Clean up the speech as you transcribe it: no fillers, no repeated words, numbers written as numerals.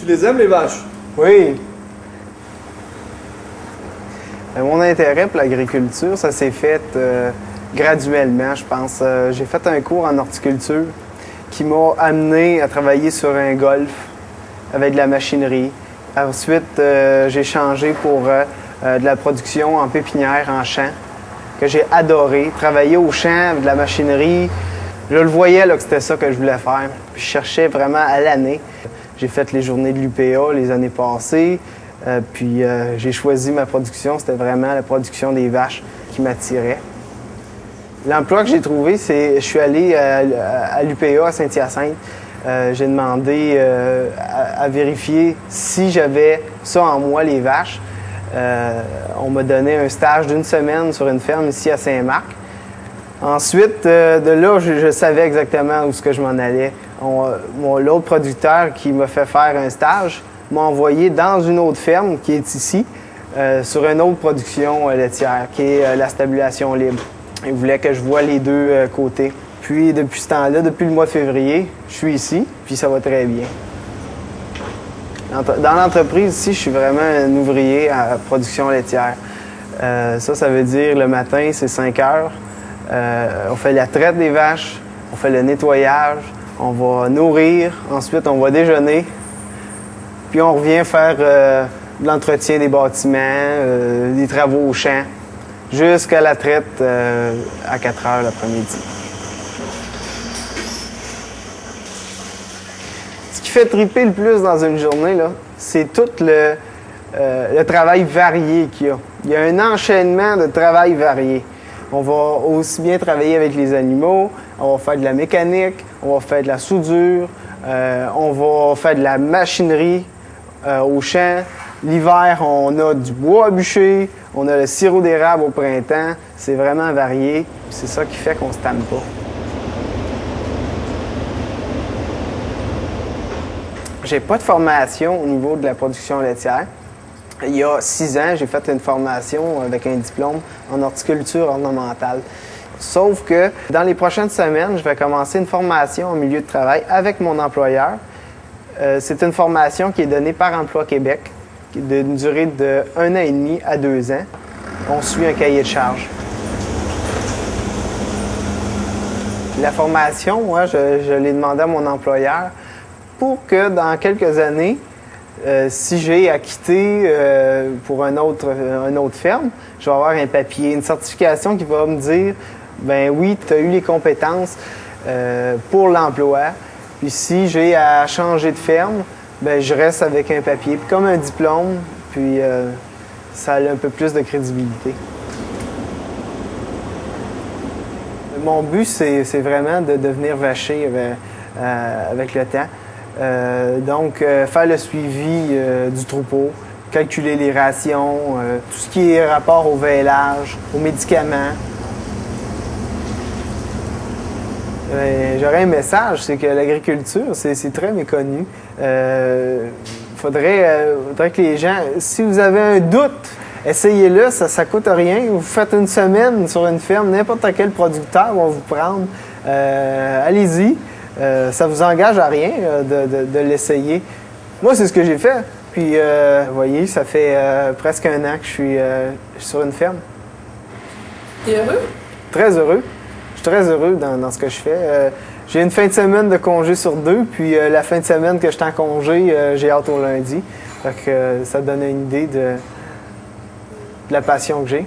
Tu les aimes, les vaches? Oui. Mon intérêt pour l'agriculture, ça s'est fait graduellement, je pense. J'ai fait un cours en horticulture qui m'a amené à travailler sur un golf avec de la machinerie. Ensuite, j'ai changé pour de la production en pépinière, en champ, que j'ai adoré. Travailler au champ avec de la machinerie, je le voyais là, que c'était ça que je voulais faire. Puis je cherchais vraiment à l'année. J'ai fait les journées de l'UPA les années passées. Puis j'ai choisi ma production, c'était vraiment la production des vaches qui m'attirait. L'emploi que j'ai trouvé, c'est je suis allé à l'UPA à Saint-Hyacinthe. J'ai demandé à vérifier si j'avais ça en moi, les vaches. On m'a donné un stage d'1 semaine sur une ferme ici à Saint-Marc. Ensuite, de là, je savais exactement où ce que je m'en allais. L'autre producteur qui m'a fait faire un stage m'a envoyé dans une autre ferme qui est ici, sur une autre production laitière, qui est la stabulation libre. Il voulait que je voie les deux côtés. Puis, depuis ce temps-là, depuis le mois de février, je suis ici, puis ça va très bien. Dans l'entreprise ici, je suis vraiment un ouvrier à production laitière. Ça veut dire le matin, c'est 5 heures. On fait la traite des vaches, on fait le nettoyage, on va nourrir, ensuite on va déjeuner, puis on revient faire de l'entretien des bâtiments, des travaux au champ, jusqu'à la traite à 4 heures l'après-midi. Ce qui fait triper le plus dans une journée, là, c'est tout le travail varié qu'il y a. Il y a un enchaînement de travail varié. On va aussi bien travailler avec les animaux, on va faire de la mécanique, on va faire de la soudure, on va faire de la machinerie au champ. L'hiver, on a du bois à bûcher, on a le sirop d'érable au printemps. C'est vraiment varié. C'est ça qui fait qu'on ne se tanne pas. J'ai pas de formation au niveau de la production laitière. Il y a 6 ans, j'ai fait une formation avec un diplôme en horticulture ornementale. Sauf que dans les prochaines semaines, je vais commencer une formation en milieu de travail avec mon employeur. C'est une formation qui est donnée par Emploi Québec, d'une durée de 1 an et demi à 2 ans. On suit un cahier de charge. La formation, moi, je l'ai demandé à mon employeur pour que dans quelques années, si j'ai à quitter pour une autre ferme, je vais avoir un papier, une certification qui va me dire ben oui, tu as eu les compétences pour l'emploi. Puis si j'ai à changer de ferme, ben je reste avec un papier, puis comme un diplôme, puis ça a un peu plus de crédibilité. Mon but, c'est vraiment de devenir vacher avec le temps. Donc, faire le suivi du troupeau, calculer les rations, tout ce qui est rapport au vêlage, aux médicaments. J'aurais un message, c'est que l'agriculture, c'est très méconnu. Faudrait que les gens, si vous avez un doute, essayez-le, ça ne coûte rien. Vous faites 1 semaine sur une ferme, n'importe quel producteur va vous prendre. Allez-y. Ça vous engage à rien de l'essayer. Moi, c'est ce que j'ai fait. Puis, vous voyez, ça fait presque 1 an que je suis sur une ferme. T'es heureux? Très heureux. Je suis très heureux dans ce que je fais. J'ai une fin de semaine de congé sur 2, puis la fin de semaine que je suis en congé, j'ai hâte au lundi. Fait que ça donne une idée de la passion que j'ai.